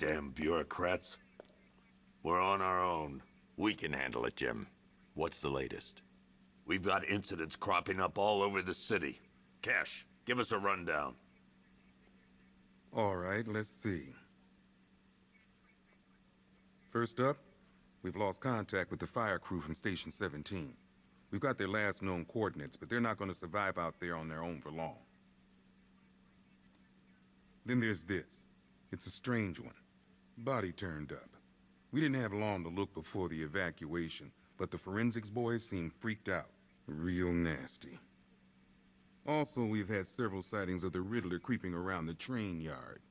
Damn bureaucrats. We're on our own. We can handle it, Jim. What's the latest? We've got incidents cropping up all over the city. Cash, give us a rundown. All right, let's see. First up, we've lost contact with the fire crew from Station 17. We've got their last known coordinates, but they're not going to survive out there on their own for long. Then there's this. It's a strange one. Body turned up. We didn't have long to look before the evacuation, but the forensics boys seemed freaked out. Real nasty. Also, we've had several sightings of the Riddler creeping around the train yard.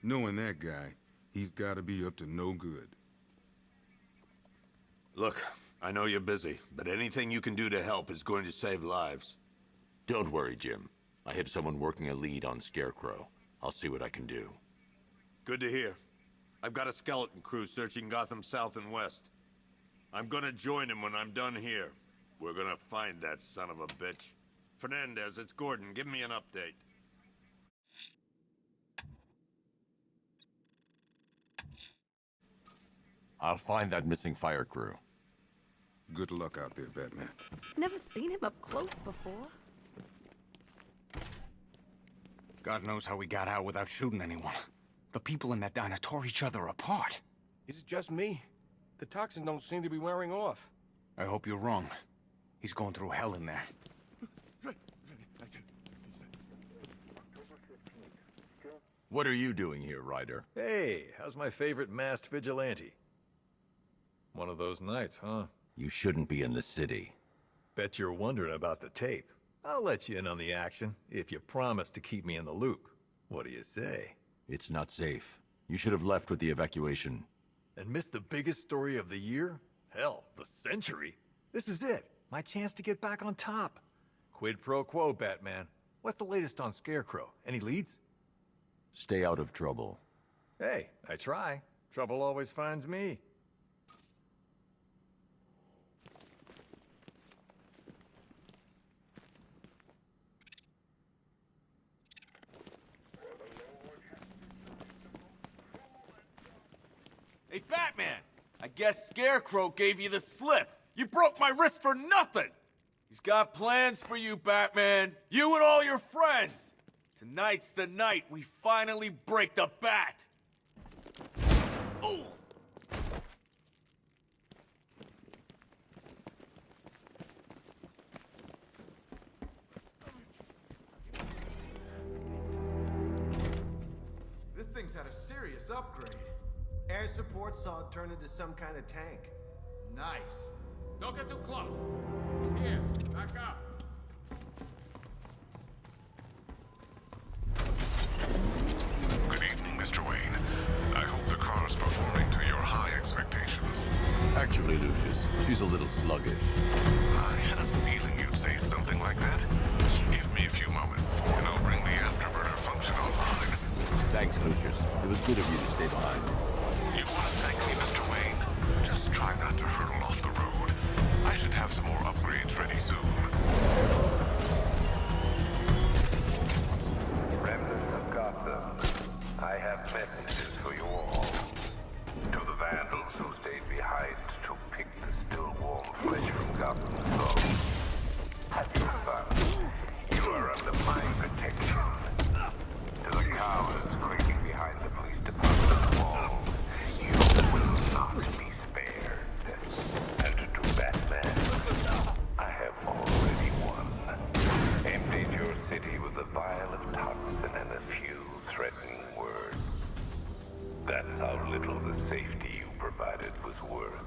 Knowing that guy, he's got to be up to no good. Look, I know you're busy, but anything you can do to help is going to save lives. Don't worry, Jim. I have someone working a lead on Scarecrow. I'll see what I can do. Good to hear. I've got a skeleton crew searching Gotham South and West. I'm gonna join him when I'm done here. We're gonna find that son of a bitch. Fernandez, it's Gordon. Give me an update. I'll find that missing fire crew. Good luck out there, Batman. Never seen him up close before. God knows how we got out without shooting anyone. The people in that diner tore each other apart. Is it just me? The toxins don't seem to be wearing off. I hope you're wrong. He's going through hell in there. What are you doing here, Ryder? Hey, how's my favorite masked vigilante? One of those nights, huh? You shouldn't be in the city. Bet you're wondering about the tape. I'll let you in on the action, if you promise to keep me in the loop. What do you say? It's not safe. You should have left with the evacuation. And missed the biggest story of the year? Hell, the century. This is it. My chance to get back on top. Quid pro quo, Batman. What's the latest on Scarecrow? Any leads? Stay out of trouble. Hey, I try. Trouble always finds me. Hey, Batman! I guess Scarecrow gave you the slip. You broke my wrist for nothing! He's got plans for you, Batman. You and all your friends. Tonight's the night we finally break the bat. Oh! This thing's had a serious upgrade. Air support saw it turn into some kind of tank. Nice. Don't get too close. He's here. Back up. Good evening, Mr. Wayne. I hope the car's performing to your high expectations. Actually, Lucius, she's a little sluggish. I had a feeling you'd say something like that. Give me a few moments, and I'll bring the afterburner function online. Thanks, Lucius. It was good of you to stay behind. You want to thank me, Mr. Wayne? Just try not to hurtle off the road. I should have some more upgrades ready soon. Remnants of Gotham, I have messages for you all. To the vandals who stayed behind to pick the still warm flesh from Gotham's bones. Have you fun? You are under my protection. To the cowards creeping behind the police department's walls, you will not be spared. And to Batman, I have already won. Emptied your city with a vial of toxin and a few threatening words. That's how little the safety you provided was worth.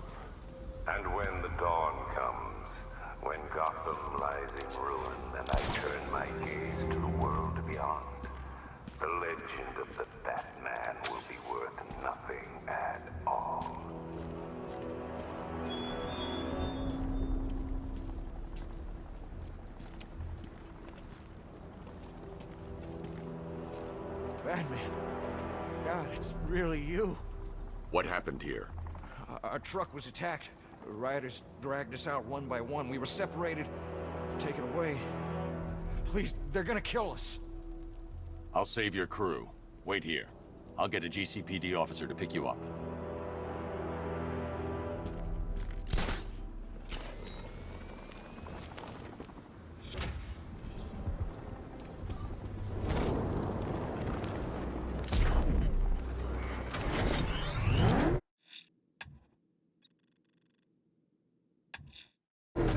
And when the dawn comes, when Gotham lies in ruin and I turn my gaze to the world beyond, the legend of the Batman will be worth nothing at all. Batman. God, it's really you. What happened here? Our truck was attacked. Rioters dragged us out one by one. We were separated, taken away. Please, they're gonna kill us. I'll save your crew. Wait here. I'll get a GCPD officer to pick you up.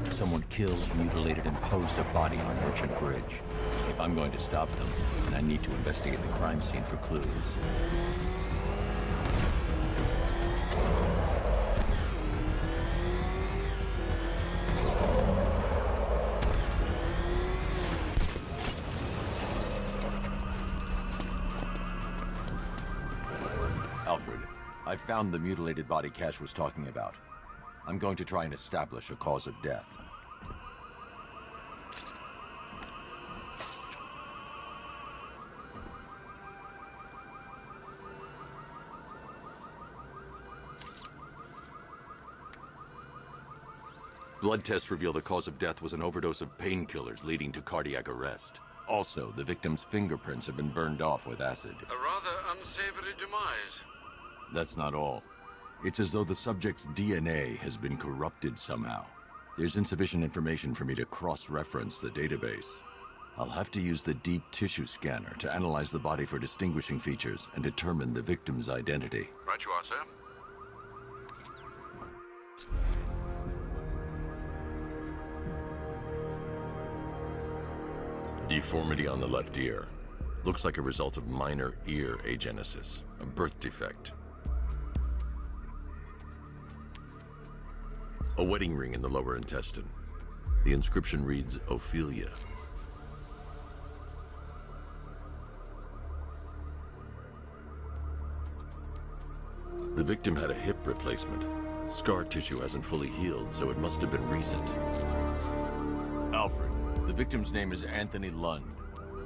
Someone killed, mutilated, and posed a body on Merchant Bridge. If I'm going to stop them, then I need to investigate the crime scene for clues. Alfred, I found the mutilated body Cash was talking about. I'm going to try and establish a cause of death. Blood tests reveal the cause of death was an overdose of painkillers leading to cardiac arrest. Also, the victim's fingerprints have been burned off with acid. A rather unsavory demise. That's not all. It's as though the subject's DNA has been corrupted somehow. There's insufficient information for me to cross-reference the database. I'll have to use the deep tissue scanner to analyze the body for distinguishing features and determine the victim's identity. Right you are, sir. Deformity on the left ear. Looks like a result of minor ear agenesis, a birth defect. A wedding ring in the lower intestine. The inscription reads, Ophelia. The victim had a hip replacement. Scar tissue hasn't fully healed, so it must have been recent. Alfred, the victim's name is Anthony Lund.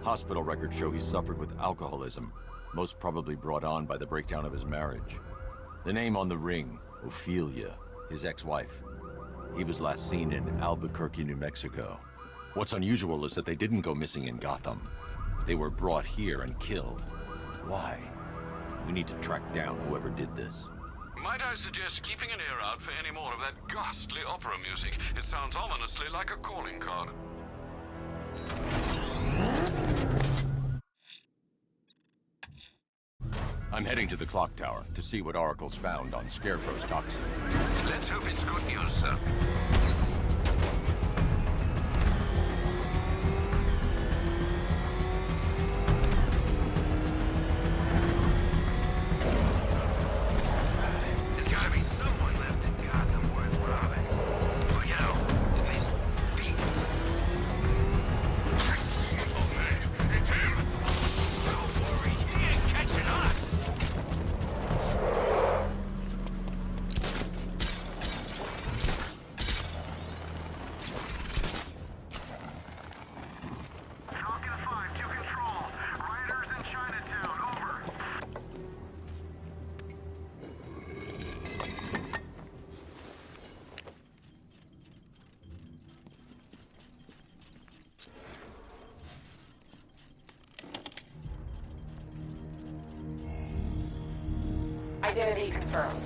Hospital records show he suffered with alcoholism, most probably brought on by the breakdown of his marriage. The name on the ring, Ophelia, his ex-wife. He was last seen in Albuquerque, New Mexico. What's unusual is that they didn't go missing in Gotham. They were brought here and killed. Why? We need to track down whoever did this. Might I suggest keeping an ear out for any more of that ghastly opera music? It sounds ominously like a calling card. I'm heading to the clock tower to see what Oracle's found on Scarecrow's toxin. Let's hope it's good news, sir. There's gotta be someone left in Gotham worth robbing. Or, you know, at least beating. Oh, man, it's him! Don't worry, he ain't catching us! Falcon 5 to control. Riders in Chinatown, over. Identity confirmed.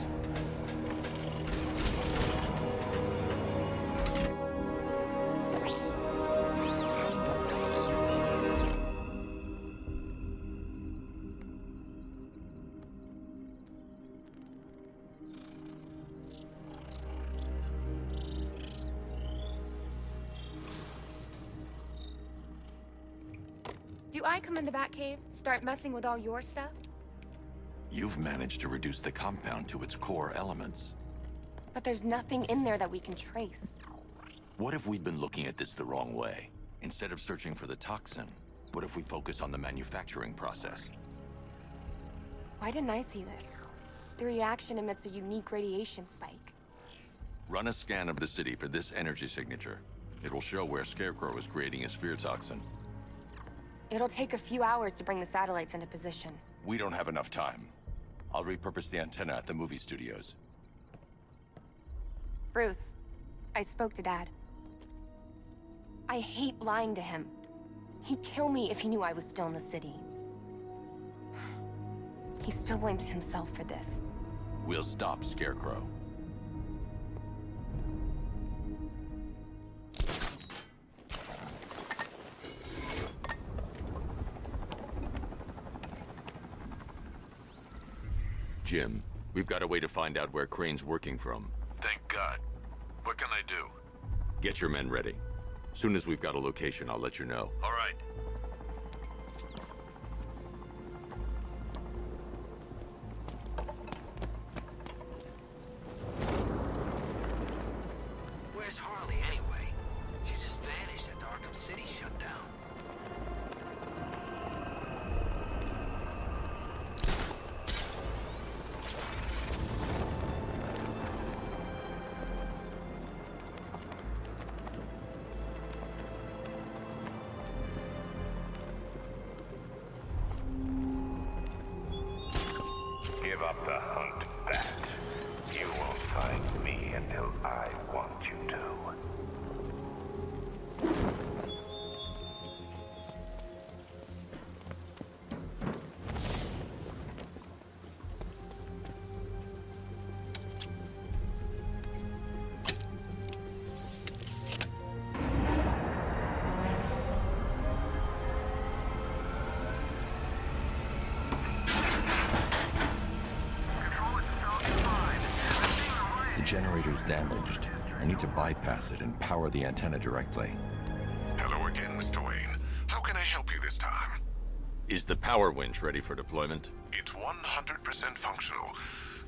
Do I come in the Batcave, start messing with all your stuff? You've managed to reduce the compound to its core elements. But there's nothing in there that we can trace. What if we'd been looking at this the wrong way? Instead of searching for the toxin, what if we focus on the manufacturing process? Why didn't I see this? The reaction emits a unique radiation spike. Run a scan of the city for this energy signature. It will show where Scarecrow is creating his fear toxin. It'll take a few hours to bring the satellites into position. We don't have enough time. I'll repurpose the antenna at the movie studios. Bruce, I spoke to Dad. I hate lying to him. He'd kill me if he knew I was still in the city. He still blames himself for this. We'll stop Scarecrow. Jim, we've got a way to find out where Crane's working from. Thank God. What can I do? Get your men ready. Soon as we've got a location, I'll let you know. All right. Where's Harley anyway? She just vanished after Arkham City shut down. Give up the hunt, Bat. You won't find me until I want you to. The generator's damaged. I need to bypass it and power the antenna directly. Hello again, Mr. Wayne. How can I help you this time? Is the power winch ready for deployment? It's 100% functional,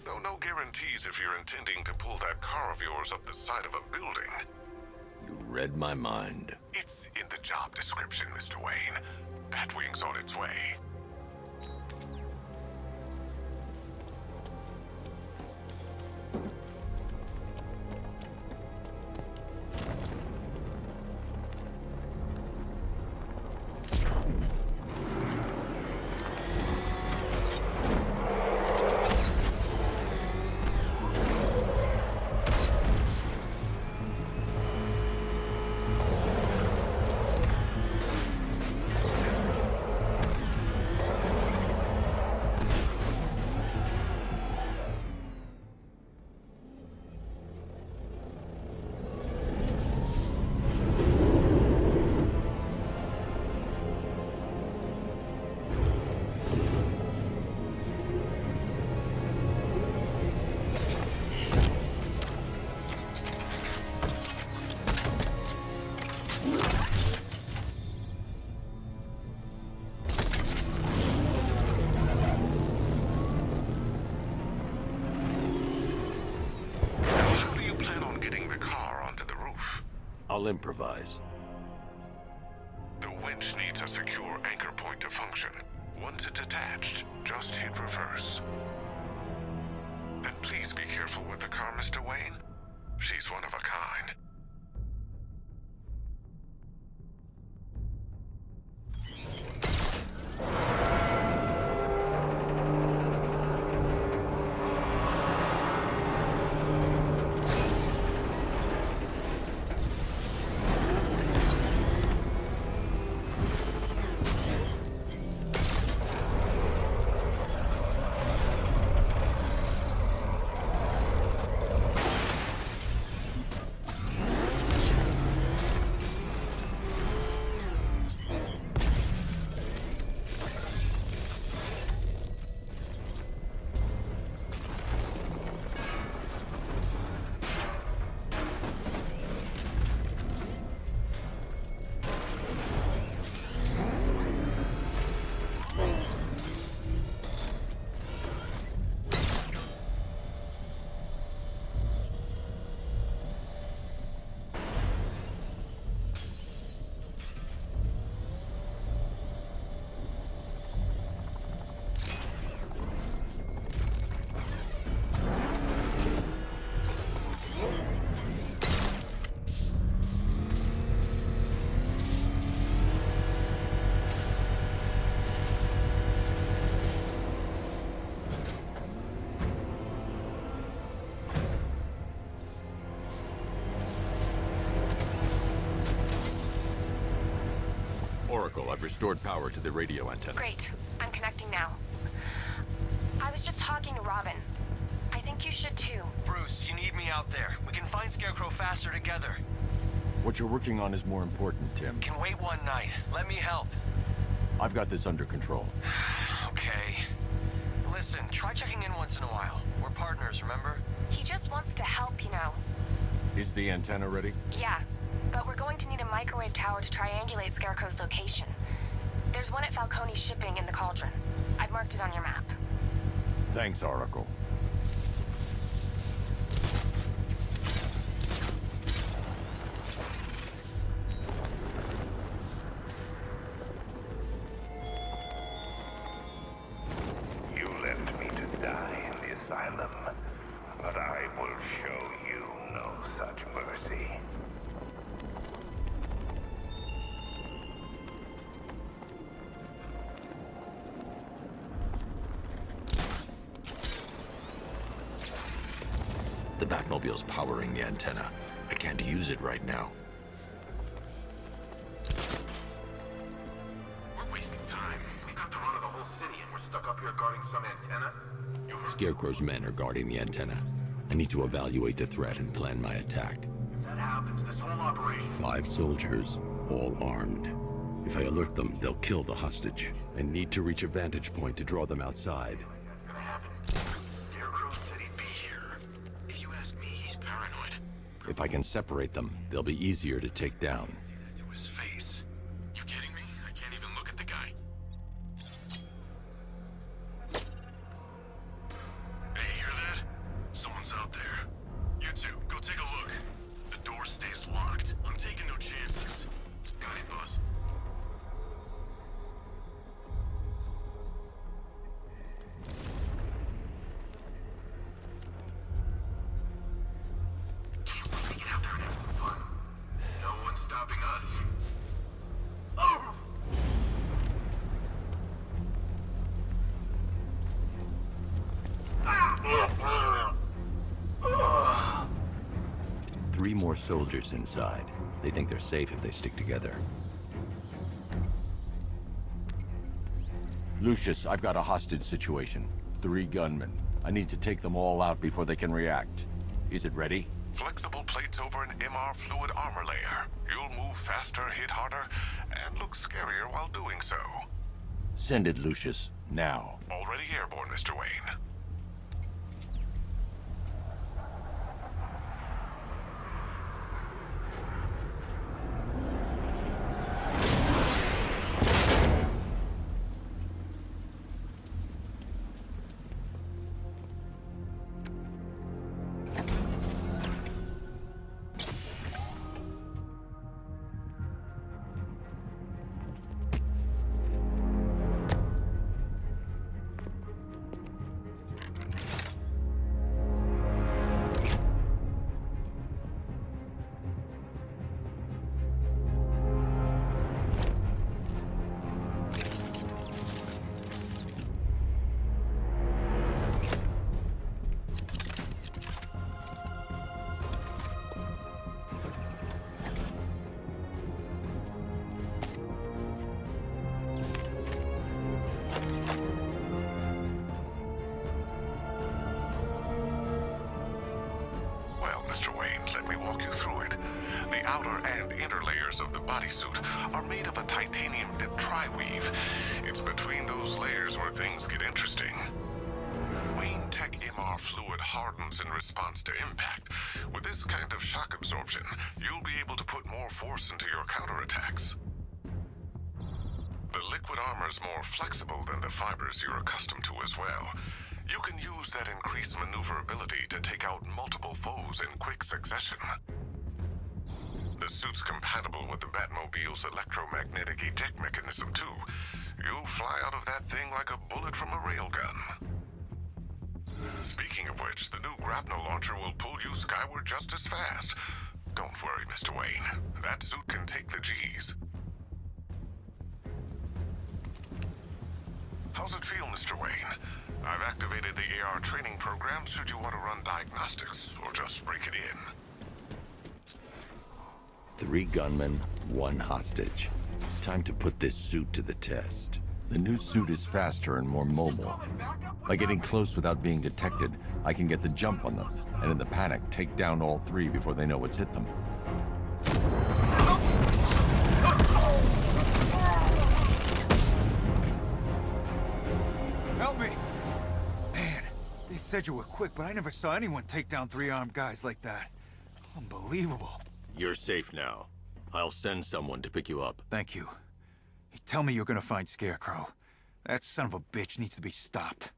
though no guarantees if you're intending to pull that car of yours up the side of a building. You read my mind. It's in the job description, Mr. Wayne. Batwing's on its way. I'll improvise. The winch needs a secure anchor point to function. Once it's attached, just hit reverse. And please be careful with the car, Mr. Wayne. She's one of a kind. Oracle, I've restored power to the radio antenna. Great. I'm connecting now. I was just talking to Robin. I think you should too. Bruce, you need me out there. We can find Scarecrow faster together. What you're working on is more important, Tim. Can wait one night. Let me help. I've got this under control. Okay. Listen, try checking in once in a while. We're partners, remember? He just wants to help, you know. Is the antenna ready? Yeah, but we're going to need a microwave tower to triangulate Scarecrow's location. There's one at Falcone Shipping in the Cauldron. I've marked it on your map. Thanks, Oracle. You left me to die in the asylum, but I will show you no such mercy. The Batmobile's powering the antenna. I can't use it right now. We're wasting time. We got the run of the whole city and we're stuck up here guarding some antenna. Scarecrow's men are guarding the antenna. I need to evaluate the threat and plan my attack. If that happens, this whole operation... 5 soldiers, all armed. If I alert them, they'll kill the hostage. I need to reach a vantage point to draw them outside. Scarecrow said he'd be here. If you ask me, he's paranoid. If I can separate them, they'll be easier to take down. To his face. You kidding me? I can't even look at the guy. Hey, hear that? Someone's out there. You two, go take a look. The door stays locked. I'm taking no chances. Got it, boss. Get out there and have some fun. No one's stopping us. Oh! 3 more soldiers inside. They think they're safe if they stick together. Lucius, I've got a hostage situation. 3 gunmen. I need to take them all out before they can react. Is it ready? Flexible plates over an MR fluid armor layer. You'll move faster, hit harder, and look scarier while doing so. Send it, Lucius. Now. Already airborne, Mr. Wayne. Mr. Wayne, let me walk you through it. The outer and inner layers of the bodysuit are made of a titanium-dipped tri-weave. It's between those layers where things get interesting. Wayne Tech MR fluid hardens in response to impact. With this kind of shock absorption, you'll be able to put more force into your counterattacks. The liquid armor's more flexible than the fibers you're accustomed to as well. You can use that increased maneuverability to take out multiple foes in quick succession. The suit's compatible with the Batmobile's electromagnetic eject mechanism, too. You'll fly out of that thing like a bullet from a railgun. Speaking of which, the new grapnel launcher will pull you skyward just as fast. Don't worry, Mr. Wayne. That suit can take the G's. How's it feel, Mr. Wayne? I've activated the AR training program should you want to run diagnostics, or just break it in. 3 gunmen, 1 hostage. Time to put this suit to the test. The new suit is faster and more mobile. By getting close without being detected, I can get the jump on them, and in the panic, take down all three before they know what's hit them. Help me! Man, they said you were quick, but I never saw anyone take down 3 armed guys like that. Unbelievable. You're safe now. I'll send someone to pick you up. Thank you. You tell me you're gonna find Scarecrow. That son of a bitch needs to be stopped.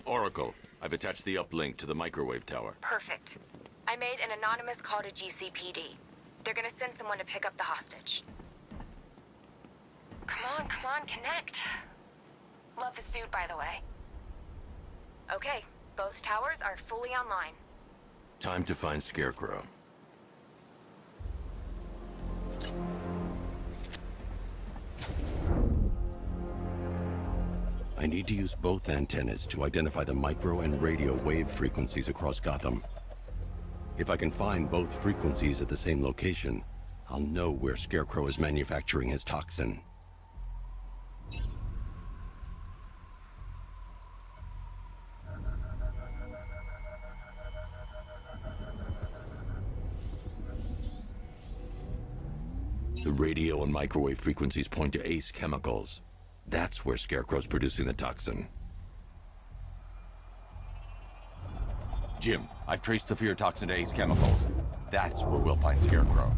Oracle, I've attached the uplink to the microwave tower. Perfect. I made an anonymous call to GCPD. They're gonna send someone to pick up the hostage. Come on, connect. Love the suit, by the way. Okay, both towers are fully online. Time to find Scarecrow. I need to use both antennas to identify the micro and radio wave frequencies across Gotham. If I can find both frequencies at the same location, I'll know where Scarecrow is manufacturing his toxin. The radio and microwave frequencies point to Ace Chemicals. That's where Scarecrow's producing the toxin. Jim, I've traced the fear toxin to Ace Chemicals. That's where we'll find Scarecrow.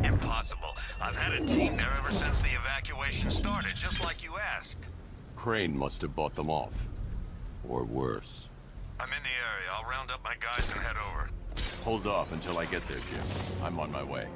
Impossible. I've had a team there ever since the evacuation started, just like you asked. Crane must have bought them off. Or worse. I'm in the area. I'll round up my guys and head over. Hold off until I get there, Jim. I'm on my way.